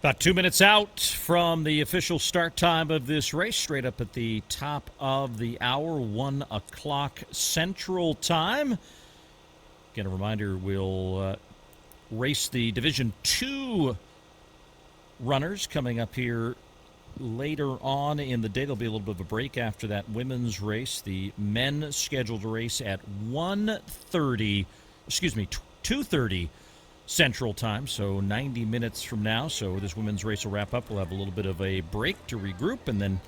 About 2 minutes out from the official start time of this race, straight up at the top of the hour, 1 o'clock Central Time. Again, a reminder, we'll race the Division II runners coming up here later on in the day. There'll be a little bit of a break after that women's race. The men scheduled to race at 2:30 Central Time, so 90 minutes from now. So this women's race will wrap up. We'll have a little bit of a break to regroup and then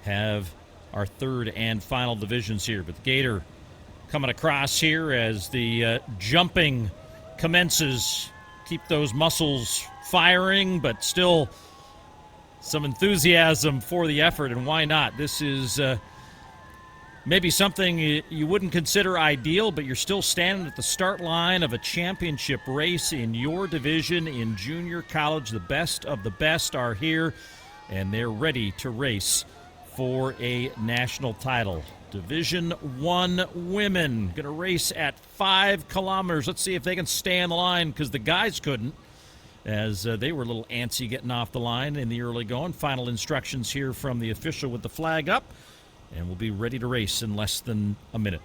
have our third and final divisions here. But the Gator coming across here as the jumping commences. Keep those muscles firing, but still some enthusiasm for the effort, and why not? This is maybe something you wouldn't consider ideal, but you're still standing at the start line of a championship race in your division in junior college. The best of the best are here, and they're ready to race for a national title. Division I women going to race at 5 kilometers. Let's see if they can stay on the line, because the guys couldn't, as they were a little antsy getting off the line in the early going. Final instructions here from the official with the flag up, and we'll be ready to race in less than a minute.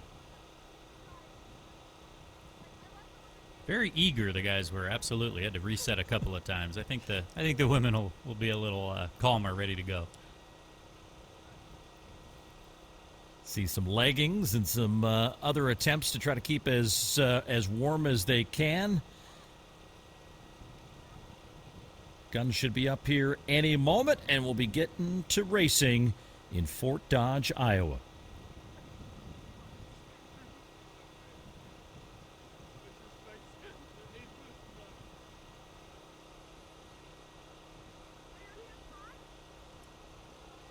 Very eager the guys were. Absolutely had to reset a couple of times. I think the women will be a little calmer, ready to go. See some leggings and some other attempts to try to keep as warm as they can. Guns should be up here any moment, and we'll be getting to racing in Fort Dodge, Iowa.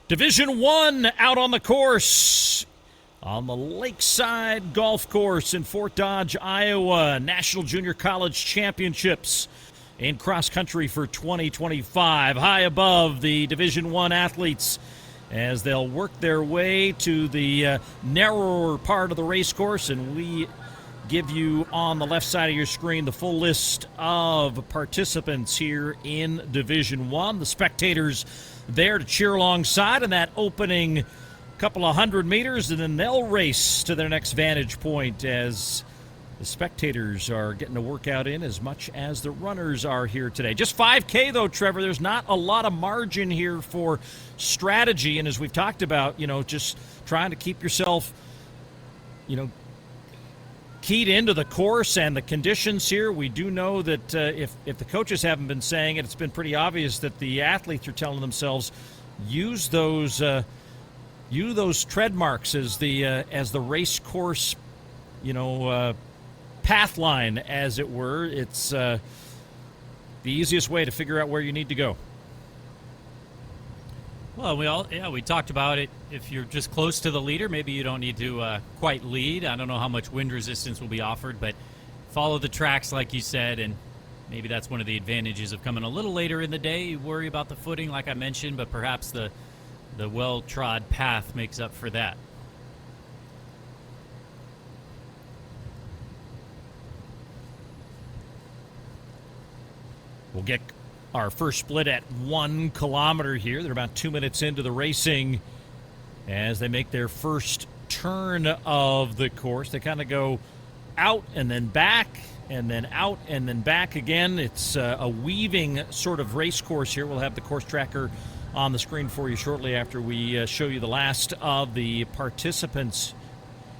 Division I out on the course on the Lakeside Golf Course in Fort Dodge, Iowa. National Junior College Championships in cross country for 2025. High above the Division I athletes as they'll work their way to the narrower part of the race course, and we give you on the left side of your screen the full list of participants here in Division I. The spectators there to cheer alongside in that opening couple of 100 meters, and then they'll race to their next vantage point as the spectators are getting a workout in as much as the runners are here today. Just 5K, though, Trevor. There's not a lot of margin here for strategy, and as we've talked about, just trying to keep yourself, keyed into the course and the conditions here. We do know that if the coaches haven't been saying it, it's been pretty obvious that the athletes are telling themselves, use those tread marks as the race course, path line, as it were. It's the easiest way to figure out where you need to go. Well, we talked about it. If you're just close to the leader, maybe you don't need to quite lead. I don't know how much wind resistance will be offered, but follow the tracks like you said, and maybe that's one of the advantages of coming a little later in the day. You worry about the footing, like I mentioned, but perhaps the well-trod path makes up for that. We'll get our first split at 1 kilometer here. They're about 2 minutes into the racing as they make their first turn of the course. They kind of go out and then back and then out and then back again. It's a weaving sort of race course here. We'll have the course tracker on the screen for you shortly after we show you the last of the participants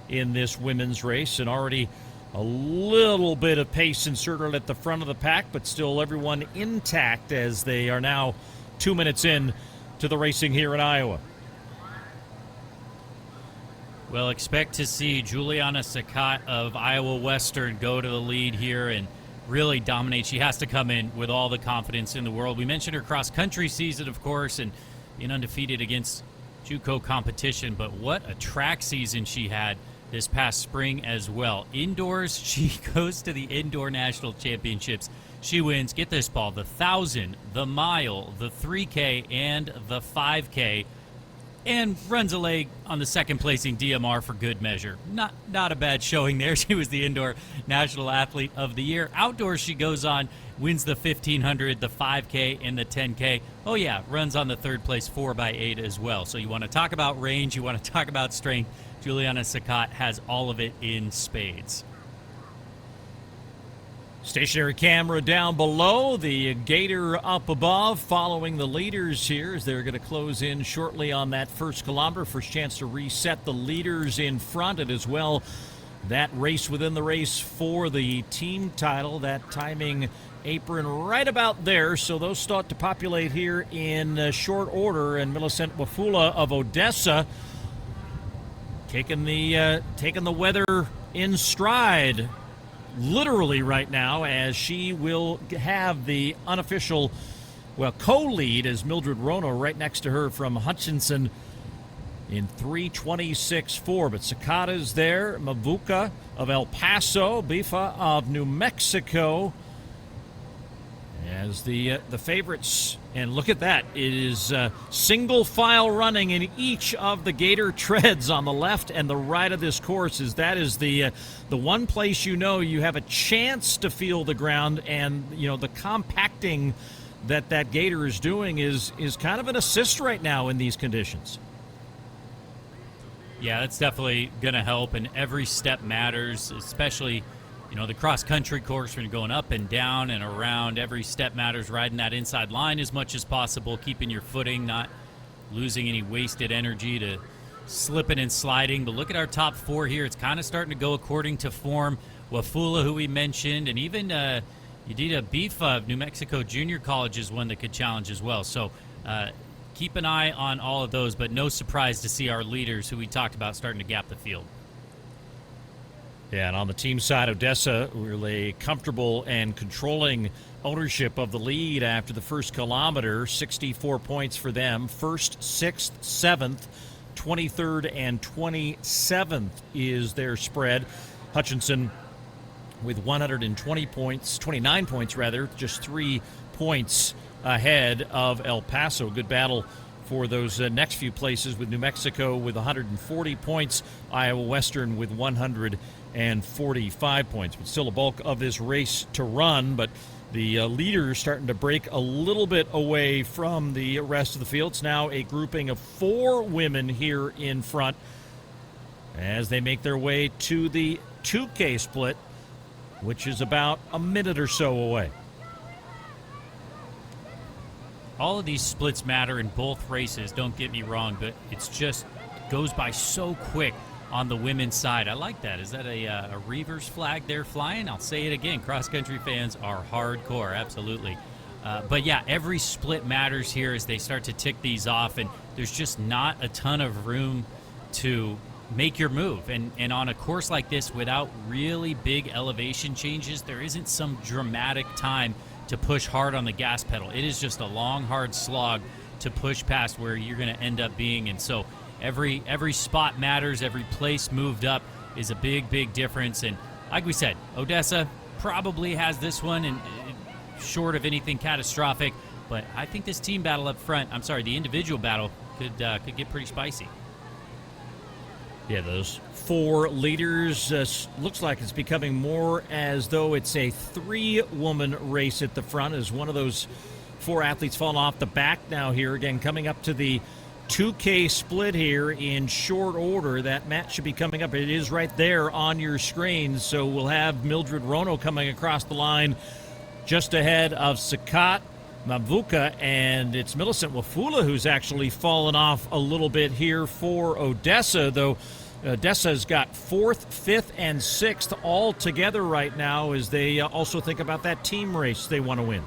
in this women's race, and already a little bit of pace inserted at the front of the pack, but still everyone intact as they are now 2 minutes in to the racing here in Iowa. Well, expect to see Juliana Sakat of Iowa Western go to the lead here and really dominate. She has to come in with all the confidence in the world. We mentioned her cross-country season, of course, and being undefeated against JUCO competition, but what a track season she had this past spring as well. Indoors, she goes to the Indoor National Championships. She wins, get this, Paul, the 1,000, the mile, the 3K, and the 5K. and runs a leg on the second placing DMR for good measure. Not a bad showing there. She was the Indoor National Athlete of the Year. Outdoors, she goes on, wins the 1500, the 5K, and the 10K. Oh yeah, runs on the third place 4x8 as well. So you want to talk about range, you want to talk about strength. Juliana Sakat has all of it in spades. Stationary camera down below, the gator up above, following the leaders here as they're going to close in shortly on that first kilometer. First chance to reset the leaders in front, and as well that race within the race for the team title, that timing apron right about there. So those start to populate here in short order, and Millicent Wafula of Odessa taking the weather in stride literally right now, as she will have the unofficial, co-lead as Mildred Rono right next to her from Hutchinson in 3:26.4. But Sakata's there, Mavuka of El Paso, Bifa of New Mexico as the favorites. And look at that. It is single file running in each of the gator treads on the left and the right of this course. That is the one place you have a chance to feel the ground, and the compacting that gator is doing is kind of an assist right now in these conditions. Yeah, that's definitely going to help, and every step matters, especially the cross-country course when you're going up and down and around. Every step matters, riding that inside line as much as possible, keeping your footing, not losing any wasted energy to slipping and sliding. But look at our top four here. It's kind of starting to go according to form. Wafula, who we mentioned, and even Yedida Bifa of New Mexico Junior College is one that could challenge as well. So keep an eye on all of those, but no surprise to see our leaders, who we talked about, starting to gap the field. Yeah, and on the team side, Odessa really comfortable and controlling ownership of the lead after the first kilometer. 64 points for them. First, 6th, 7th, 23rd, and 27th is their spread. Hutchinson with 120 points, 29 points rather, just 3 points ahead of El Paso. Good battle for those next few places, with New Mexico with 140 points, Iowa Western with 145 points. But still a bulk of this race to run, but the leaders starting to break a little bit away from the rest of the field. It's now a grouping of 4 women here in front as they make their way to the 2K split, which is about a minute or so away. All of these splits matter in both races, don't get me wrong, but it's just goes by so quick on the women's side. I like that. Is that a Reavers flag there flying? I'll say it again. Cross-country fans are hardcore, absolutely. But yeah, every split matters here as they start to tick these off, and there's just not a ton of room to make your move. And on a course like this, without really big elevation changes, there isn't some dramatic time to push hard on the gas pedal. It is just a long, hard slog to push past where you're going to end up being. And so every spot matters. Every place moved up is a big, big difference. And like we said, Odessa probably has this one, and short of anything catastrophic. But I think this team battle up front, the individual battle could get pretty spicy. Yeah, those 4 leaders, looks like it's becoming more as though it's a 3-woman race at the front, as one of those 4 athletes falling off the back now here. Again, coming up to the 2K split here in short order. That match should be coming up. It is right there on your screen. So we'll have Mildred Rono coming across the line just ahead of Sakat, Mavuka, and it's Millicent Wafula who's actually fallen off a little bit here for Odessa, though Odessa's got 4th, 5th, and 6th all together right now as they also think about that team race they want to win.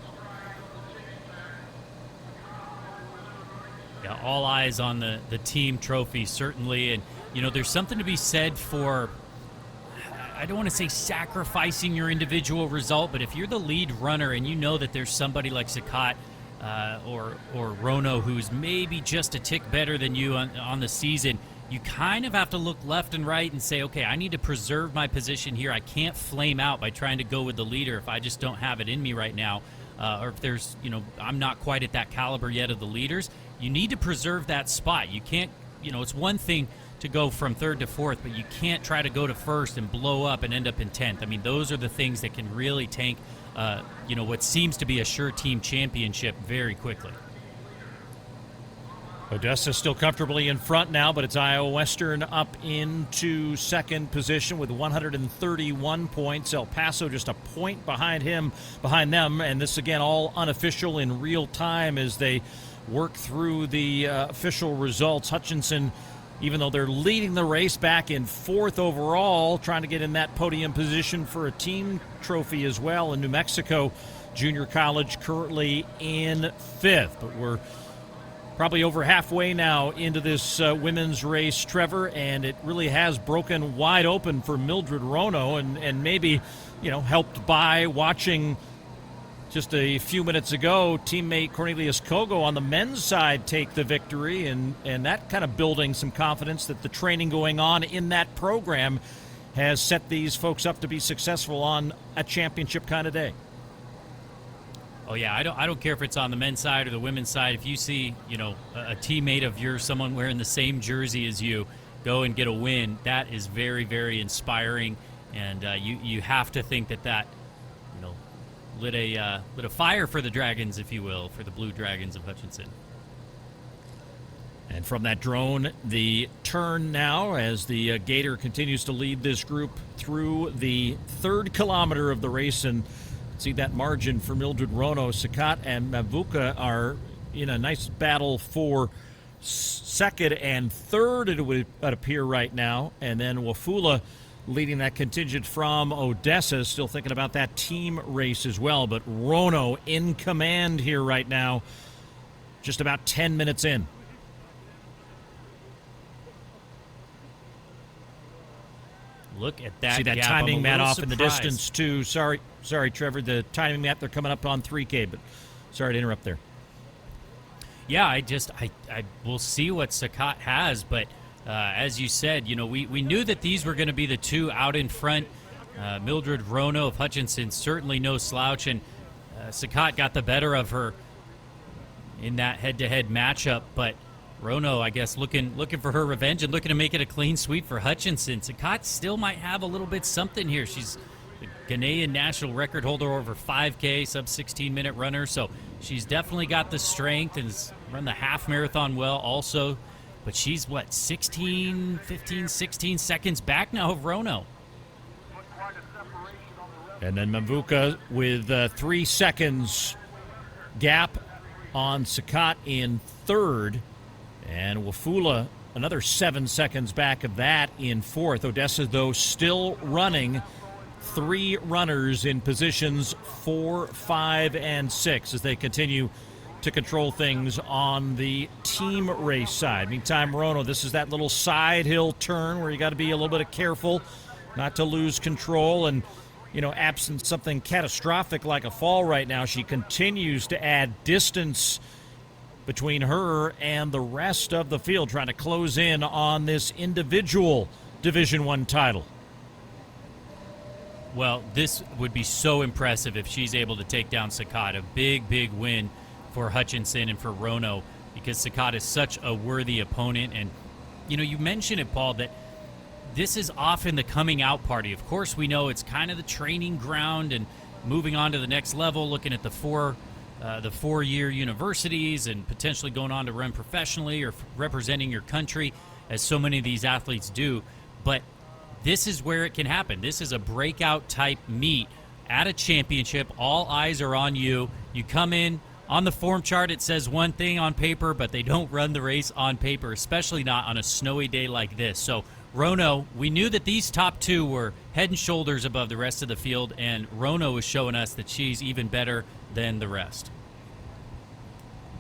Yeah, all eyes on the team trophy, certainly. And, there's something to be said for, I don't want to say sacrificing your individual result, but if you're the lead runner and you know that there's somebody like Sakat or Rono who's maybe just a tick better than you on the season, you kind of have to look left and right and say, okay, I need to preserve my position here. I can't flame out by trying to go with the leader if I just don't have it in me right now. Or if there's, I'm not quite at that caliber yet of the leaders. You need to preserve that spot. You can't it's one thing to go from third to fourth, but you can't try to go to first and blow up and end up in 10th. I mean, those are the things that can really tank, what seems to be a sure team championship very quickly. Odessa still comfortably in front now, but it's Iowa Western up into second position with 131 points. El Paso just a point behind them, and this again all unofficial in real time as they work through the official results. Hutchinson, even though they're leading the race, back in fourth overall, trying to get in that podium position for a team trophy as well. In New Mexico Junior College currently in fifth, but we're probably over halfway now into this women's race, Trevor, and it really has broken wide open for Mildred Rono, and maybe, helped by watching just a few minutes ago teammate Cornelius Kogo on the men's side take the victory, and that kind of building some confidence that the training going on in that program has set these folks up to be successful on a championship kind of day. Oh yeah, I don't care if it's on the men's side or the women's side. If you see, a teammate of yours, someone wearing the same jersey as you, go and get a win, that is very, very inspiring. And you have to think that lit a fire for the Dragons, if you will, for the Blue Dragons of Hutchinson. And from that drone, the turn now as the Gator continues to lead this group through the third kilometer of the race, and see that margin for Mildred Rono. Sakat and Mavuka are in a nice battle for second and third, it would appear right now. And then Wafula leading that contingent from Odessa, still thinking about that team race as well. But Rono in command here right now, just about 10 minutes in. Look at that. See that gap. timing mat off surprised. in the distance, too. Sorry, Trevor. The timing mat, they're coming up on 3K, but sorry to interrupt there. Yeah, I will see what Sakat has, but as you said, we knew that these were going to be the two out in front. Mildred Rono of Hutchinson, certainly no slouch, and Sakat got the better of her in that head-to-head matchup, but Rono, I guess, looking for her revenge and looking to make it a clean sweep for Hutchinson. Sakat still might have a little bit something here. She's the Ghanaian national record holder over 5K, sub 16-minute runner, so she's definitely got the strength and has run the half marathon well also. But she's, 16 seconds back now of Rono. And then Mavuka with 3 seconds gap on Sakat in third. And Wafula, another 7 seconds back of that in fourth. Odessa, though, still running 3 runners in positions 4, 5, and 6 as they continue to control things on the team race side. Meantime, Rono, this is that little side hill turn where you got to be a little bit careful not to lose control. And, absent something catastrophic like a fall right now, she continues to add distance between her and the rest of the field, trying to close in on this individual Division I title. Well, this would be so impressive if she's able to take down Sakat. A big, big win for Hutchinson and for Rono, because Sakat is such a worthy opponent. And, you mentioned it, Paul, that this is often the coming out party. Of course, we know it's kind of the training ground and moving on to the next level, looking at the four-year universities and potentially going on to run professionally or representing your country, as so many of these athletes do. But this is where it can happen. This is a breakout type meet at a championship. All eyes are on you. You come in on the form chart, it says one thing on paper, but they don't run the race on paper, especially not on a snowy day like this. So Rono, we knew that these top two were head and shoulders above the rest of the field, and Rono is showing us that she's even better than the rest.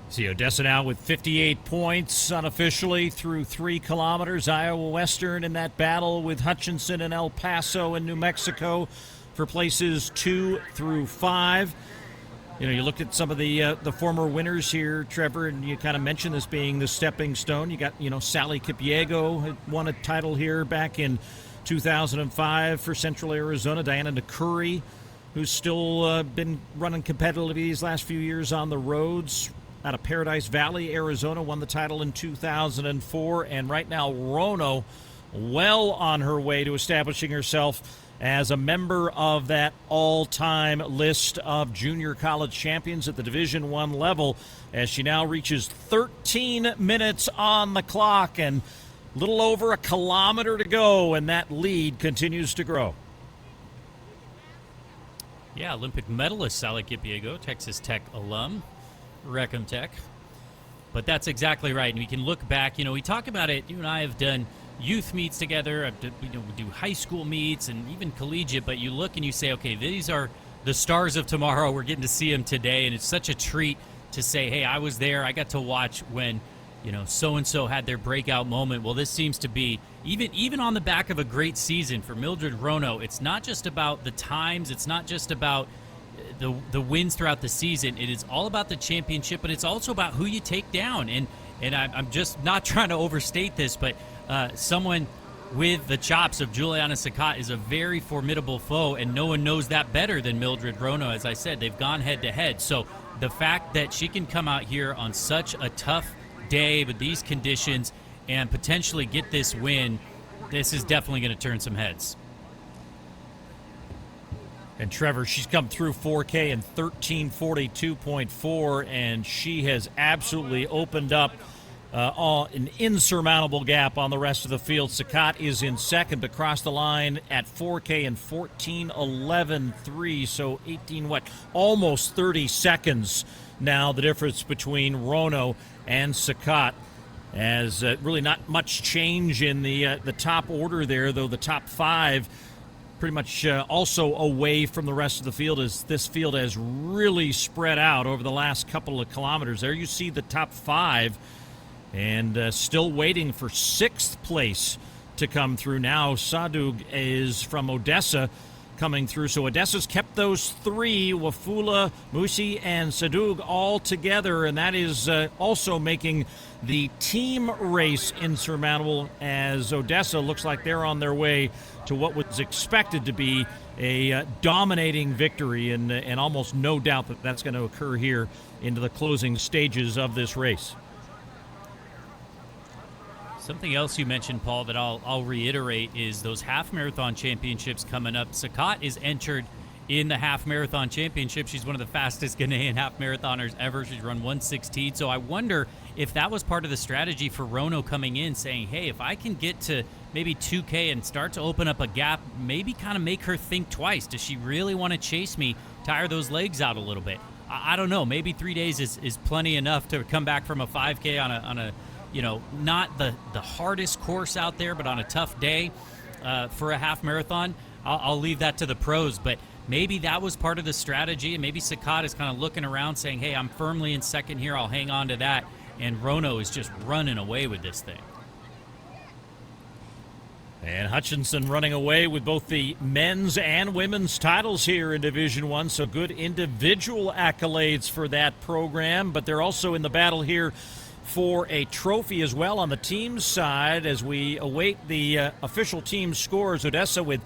See Odessa now with 58 points unofficially through 3 kilometers. Iowa Western in that battle with Hutchinson and El Paso and New Mexico for places 2 through 5. You looked at some of the former winners here, Trevor, and you kind of mentioned this being the stepping stone. You got, Sally Kipiego had won a title here back in 2005 for Central Arizona. Diana Nakuri, who's still been running competitively these last few years on the roads. out of Paradise Valley, Arizona, won the title in 2004. And right now, Rono well on her way to establishing herself as a member of that all-time list of junior college champions at the Division I level, as she now reaches 13 minutes on the clock and little over a kilometer to go, and that lead continues to grow. Yeah, Olympic medalist Sally Kipiego, Texas Tech alum, Reckham Tech. But that's exactly right, and we can look back. We talk about it. You and I have done youth meets together. We do high school meets and even collegiate, but you look and you say, okay, these are the stars of tomorrow. We're getting to see them today, and it's such a treat to say, hey, I was there. I got to watch when, so-and-so had their breakout moment. Well, this seems to be, even on the back of a great season for Mildred Rono, it's not just about the times. It's not just about the wins throughout the season. It is all about the championship, but it's also about who you take down. And I'm just not trying to overstate this, but someone with the chops of Juliana Sakat is a very formidable foe, and no one knows that better than Mildred Rono. As I said, they've gone head-to-head. So the fact that she can come out here on such a tough day with these conditions and potentially get this win, this is definitely going to turn some heads. And Trevor, she's come through 4K in 13:42.4, and she has absolutely opened up an insurmountable gap on the rest of the field. Sakat is in second, but crossed the line at 4K in 14:11.3, so almost 30 seconds now, the difference between Rono and Sakat. As really not much change in the top order there, though the top five pretty much also away from the rest of the field, as this field has really spread out over the last couple of kilometers. There you see the top five, and still waiting for sixth place to come through. Now Sadug is from Odessa coming through. So Odessa's kept those three, Wafula, Musi, and Sadug, all together, and that is also making the team race insurmountable, as Odessa looks like they're on their way to what was expected to be a dominating victory, and almost no doubt that that's going to occur here into the closing stages of this race. Something else you mentioned, Paul, that I'll reiterate is those half marathon championships coming up. Sakat is entered in the half marathon championship. She's one of the fastest Ghanaian half marathoners ever. She's run 1:16. So I wonder if that was part of the strategy for Rono coming in, saying, hey, if I can get to maybe 2K and start to open up a gap, maybe kind of make her think twice. Does she really want to chase me, tire those legs out a little bit? I don't know. Maybe 3 days is plenty enough to come back from a 5K on a not the hardest course out there, but on a tough day for a half marathon. I'll leave that to the pros, but maybe that was part of the strategy, and maybe Sakat is kind of looking around saying, hey, I'm firmly in second here, I'll hang on to that, and Rono is just running away with this thing. And Hutchinson running away with both the men's and women's titles here in Division I, so good individual accolades for that program, but they're also in the battle here for a trophy as well on the team side as we await the official team scores. Odessa with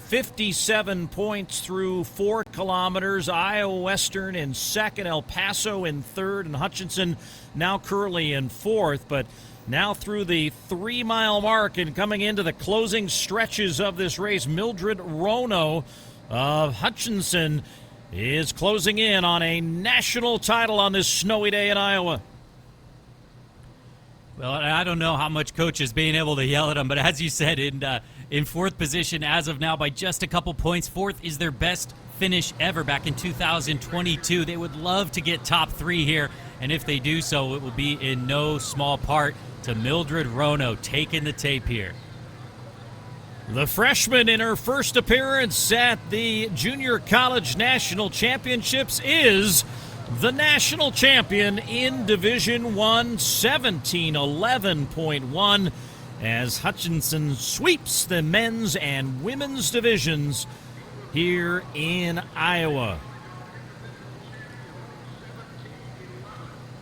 57 points through 4 kilometers. Iowa Western in second, El Paso in third, and Hutchinson now currently in fourth. But now through the 3-mile mark and coming into the closing stretches of this race, Mildred Rono of Hutchinson is closing in on a national title on this snowy day in Iowa. Well, I don't know how much Coach is being able to yell at him, but as you said, in fourth position as of now by just a couple points. Fourth is their best finish ever back in 2022. They would love to get top 3 here, and if they do so, it will be in no small part to Mildred Rono taking the tape here. The freshman in her first appearance at the Junior College National Championships is the national champion in Division I, 17:11.1, as Hutchinson sweeps the men's and women's divisions here in Iowa.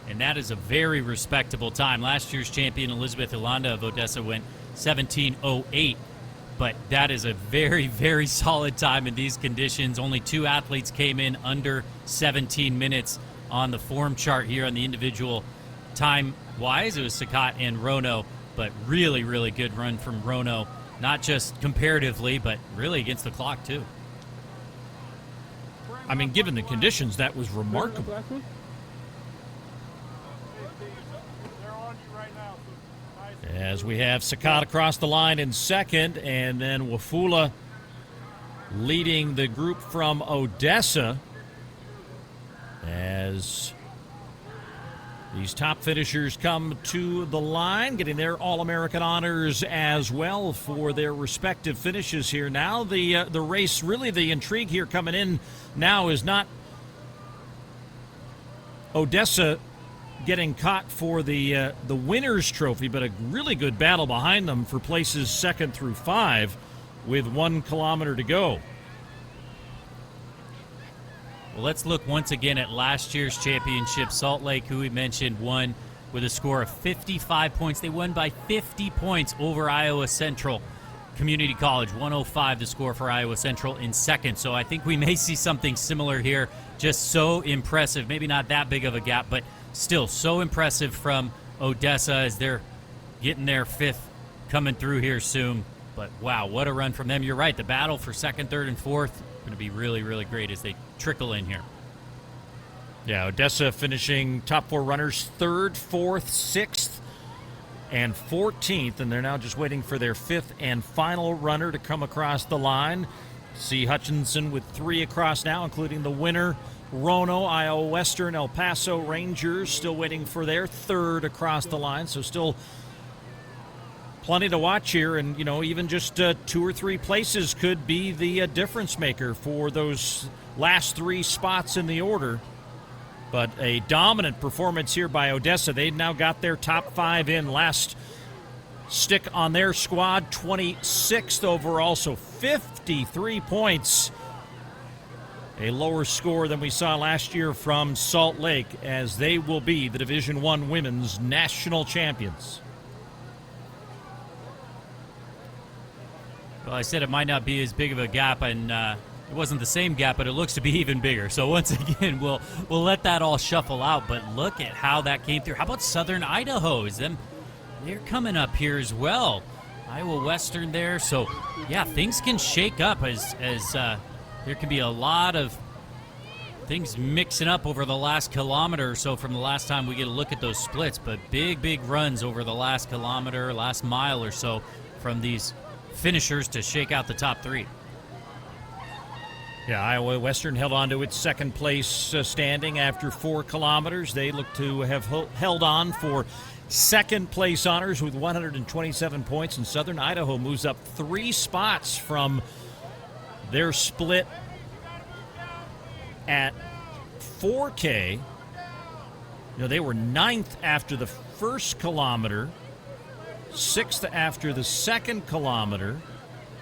And that is a very respectable time. Last year's champion, Elizabeth Ilanda of Odessa, went 17:08. But that is a very, very solid time in these conditions. Only 2 athletes came in under 17 minutes on the form chart here on the individual time-wise. It was Sakat and Rono, but really, really good run from Rono, not just comparatively, but really against the clock, too. I mean, given the conditions, that was remarkable. As we have Sakat across the line in second, and then Wafula leading the group from Odessa, as these top finishers come to the line, getting their All-American honors as well for their respective finishes here. Now the race, really the intrigue here coming in now is not Odessa getting caught for the winner's trophy, but a really good battle behind them for places 2nd through 5 with 1 kilometer to go. Well, let's look once again at last year's championship. Salt Lake, who we mentioned, won with a score of 55 points. They won by 50 points over Iowa Central Community College. 105 the score for Iowa Central in second. So I think we may see something similar here. Just so impressive. Maybe not that big of a gap, but still so impressive from Odessa as they're getting their 5th coming through here soon. But wow, what a run from them. You're right. The battle for 2nd, 3rd, and 4th going to be really, really great as they trickle in here. Yeah, Odessa finishing top 4 runners 3rd, 4th, 6th, and 14th, and they're now just waiting for their 5th and final runner to come across the line. See Hutchinson with 3 across now, including the winner, Rono, Iowa Western, El Paso Rangers, still waiting for their 3rd across the line, so still plenty to watch here, and even just 2 or 3 places could be the difference maker for those last 3 spots in the order. But a dominant performance here by Odessa. They've now got their top 5 in. Last stick on their squad, 26th overall, so 53 points. A lower score than we saw last year from Salt Lake, as they will be the Division I Women's National Champions. Well, I said it might not be as big of a gap, and it wasn't the same gap, but it looks to be even bigger. So once again, we'll let that all shuffle out. But look at how that came through. How about Southern Idaho? They're coming up here as well. Iowa Western there. So yeah, things can shake up as there can be a lot of things mixing up over the last kilometer or so from the last time we get a look at those splits. But big runs over the last kilometer, last mile or so from these finishers to shake out the top 3. Yeah, Iowa Western held on to its 2nd place standing after 4 kilometers. They look to have held on for 2nd place honors with 127 points, and Southern Idaho moves up 3 spots from their split at 4K. They were 9th after the 1st kilometer, 6th after the 2nd kilometer,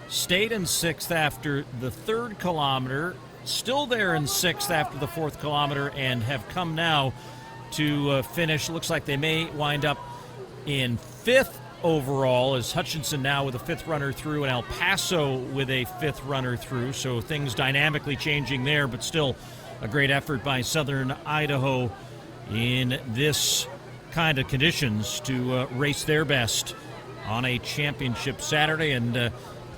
stayed in 6th after the 3rd kilometer, still there in 6th after the 4th kilometer, and have come now to finish. Looks like they may wind up in 5th overall, as Hutchinson now with a 5th runner through and El Paso with a 5th runner through. So things dynamically changing there, but still a great effort by Southern Idaho in this kind of conditions to race their best on a championship Saturday. And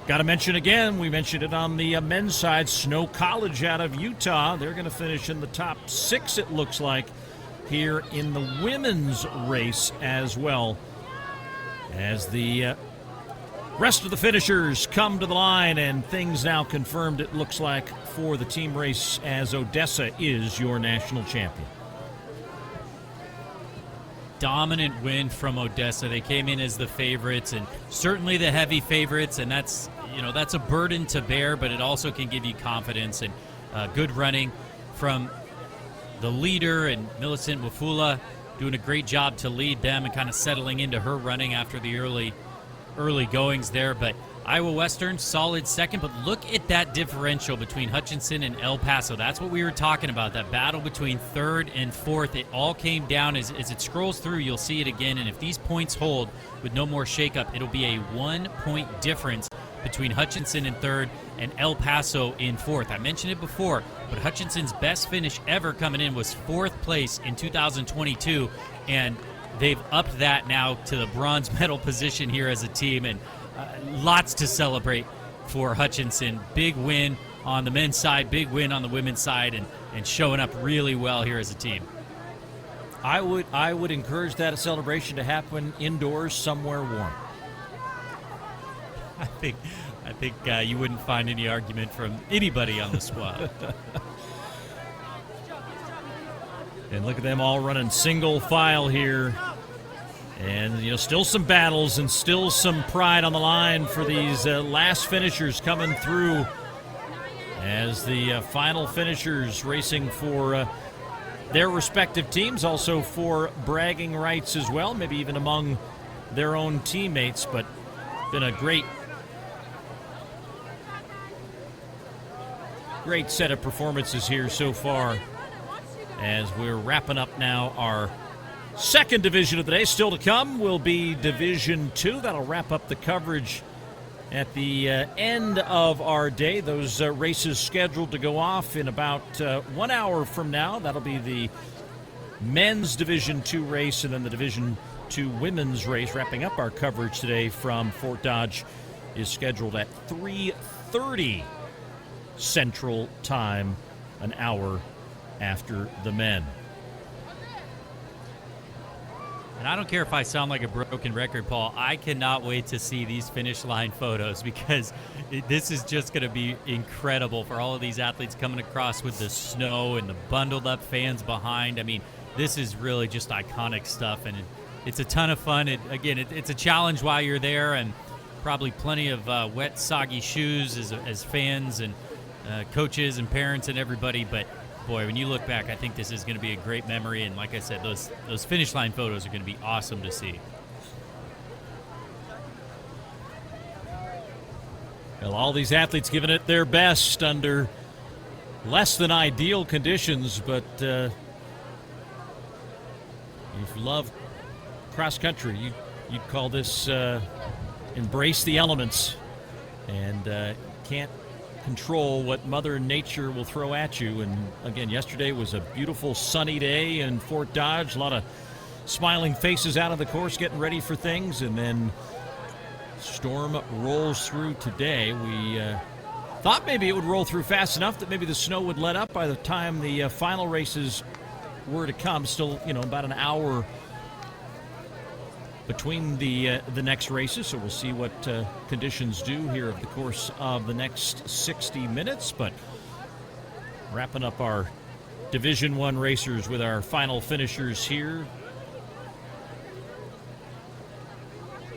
got to mention again, we mentioned it on the men's side, Snow College out of Utah. They're going to finish in the top 6, it looks like, here in the women's race as well, as the rest of the finishers come to the line, and things now confirmed, it looks like, for the team race, as Odessa is your national champion. Dominant win from Odessa. They came in as the favorites, and certainly the heavy favorites, and that's a burden to bear, but it also can give you confidence, and good running from the leader, and Millicent Wafula doing a great job to lead them and kind of settling into her running after the early goings there. But Iowa Western, solid 2nd, but look at that differential between Hutchinson and El Paso. That's what we were talking about, that battle between 3rd and 4th. It all came down. As it scrolls through, you'll see it again, and if these points hold with no more shakeup, it'll be a 1-point difference between Hutchinson in third and El Paso in fourth. I mentioned it before, but Hutchinson's best finish ever coming in was fourth place in 2022, and they've upped that now to the bronze medal position here as a team, and lots to celebrate for Hutchinson. Big win on the men's side, big win on the women's side, and showing up really well here as a team. I would encourage that celebration to happen indoors somewhere warm. I think you wouldn't find any argument from anybody on the squad. And look at them all running single file here. And, still some battles and still some pride on the line for these last finishers coming through as the final finishers racing for their respective teams, also for bragging rights as well, maybe even among their own teammates. But been a great set of performances here so far as we're wrapping up now. Our second division of the day still to come will be Division 2. That'll wrap up the coverage at the end of our day. Those races scheduled to go off in about 1 hour from now. That'll be the men's Division 2 race and then the Division 2 women's race. Wrapping up our coverage today from Fort Dodge is scheduled at 3:30 Central Time, an hour after the men. And I don't care if I sound like a broken record, Paul. I cannot wait to see these finish line photos because this is just going to be incredible for all of these athletes coming across with the snow and the bundled up fans behind. I mean, this is really just iconic stuff, and it's a ton of fun. It's a challenge while you're there, and probably plenty of wet, soggy shoes as fans and coaches and parents and everybody. But boy, when you look back, I think this is going to be a great memory. And like I said, those finish line photos are going to be awesome to see. Well, all these athletes giving it their best under less than ideal conditions. But if you love cross country, you'd call this embrace the elements, and can't control what Mother Nature will throw at you. And again, yesterday was a beautiful sunny day in Fort Dodge. A lot of smiling faces out of the course getting ready for things, and then storm rolls through today. We thought maybe it would roll through fast enough that maybe the snow would let up by the time the final races were to come. Still, about an hour between the next races, so we'll see what conditions do here over the course of the next 60 minutes. But wrapping up our Division 1 racers with our final finishers here.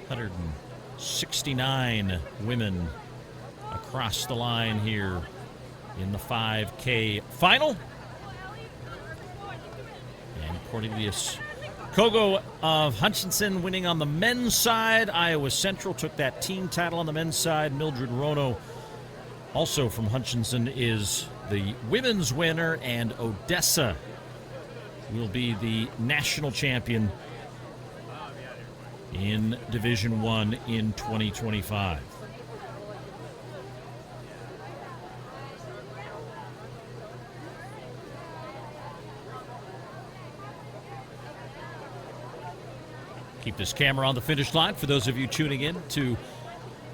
169 women across the line here in the 5K final. And according to this, Kogo of Hutchinson winning on the men's side. Iowa Central took that team title on the men's side. Mildred Rono, also from Hutchinson, is the women's winner, and Odessa will be the national champion in Division 1 in 2025. Keep this camera on the finish line for those of you tuning in to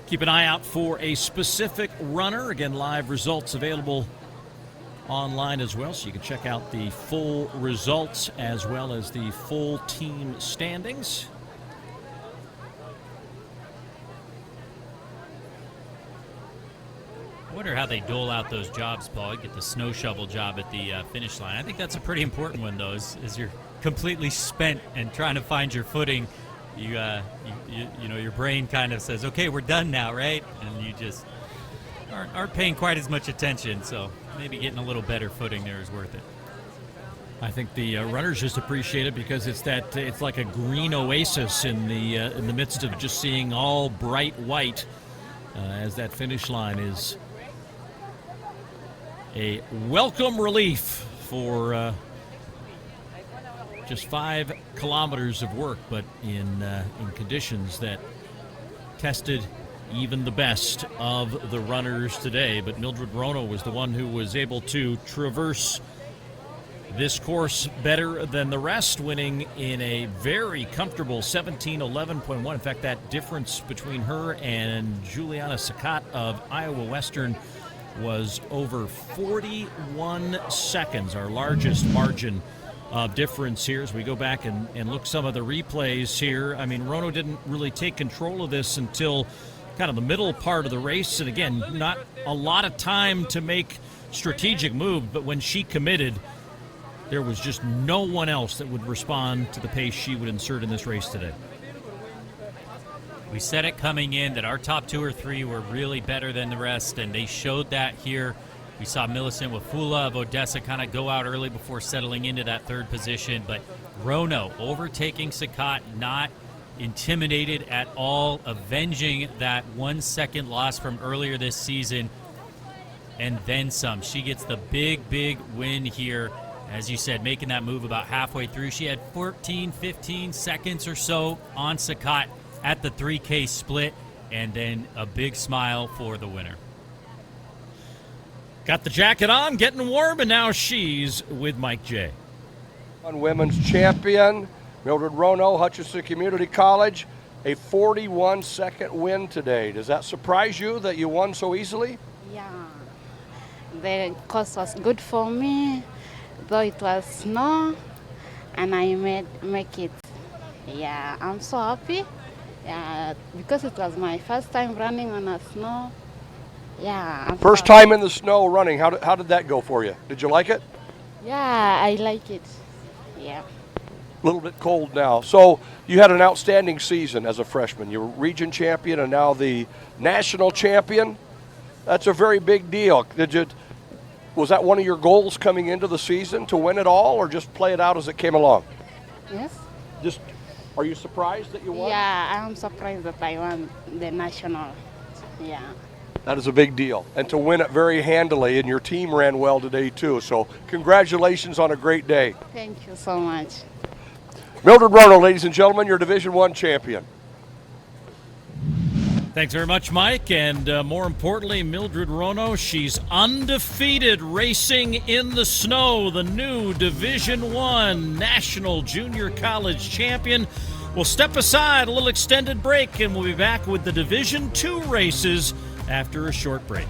keep an eye out for a specific runner. Again, live results available online as well, so you can check out the full results as well as the full team standings. I wonder how they dole out those jobs, Paul. You get the snow shovel job at the finish line. I think that's a pretty important one, though, as you're completely spent and trying to find your footing. You know, your brain kind of says, okay, we're done now, right? And you just aren't paying quite as much attention, so maybe getting a little better footing there is worth it. I think the runners just appreciate it because it's like a green oasis in the midst of just seeing all bright white, as that finish line is a welcome relief for just 5 kilometers of work, but in conditions that tested even the best of the runners today. But Mildred Rono was the one who was able to traverse this course better than the rest, winning in a very comfortable 17:11.1. In fact, that difference between her and Juliana Sakat of Iowa Western was over 41 seconds, our largest margin of difference here as we go back and look some of the replays here. I mean, Rono didn't really take control of this until kind of the middle part of the race, and again, not a lot of time to make strategic moves, but when she committed, there was just no one else that would respond to the pace she would insert in this race today. We said it coming in that our top 2 or 3 were really better than the rest, and they showed that here. We saw Millicent Wafula of Odessa kind of go out early before settling into that 3rd position, but Rono overtaking Sakat, not intimidated at all, avenging that 1 second loss from earlier this season, and then some. She gets the big win here. As you said, making that move about halfway through. She had 14, 15 seconds or so on Sakat at the 3K split, and then a big smile for the winner. Got the jacket on, getting warm, and now she's with Mike J. Women's champion, Mildred Rono, Hutchinson Community College, a 41-second win today. Does that surprise you that you won so easily? Yeah, the course was good for me, though it was snow, and I make it. Yeah, I'm so happy. Yeah, because it was my first time running on a snow. Yeah. First time in the snow running. How did that go for you? Did you like it? Yeah, I like it. Yeah. A little bit cold now. So you had an outstanding season as a freshman. You were region champion and now the national champion. That's a very big deal. Was that one of your goals coming into the season, to win it all, or just play it out as it came along? Yes. Are you surprised that you won? Yeah, I'm surprised that I won the national. Yeah. That is a big deal. And to win it very handily, and your team ran well today too. So congratulations on a great day. Thank you so much. Mildred Rono, ladies and gentlemen, your Division I champion. Thanks very much, Mike. And more importantly, Mildred Rono, she's undefeated racing in the snow, the new Division I National Junior College champion. We'll step aside, a little extended break, and we'll be back with the Division II races after a short break.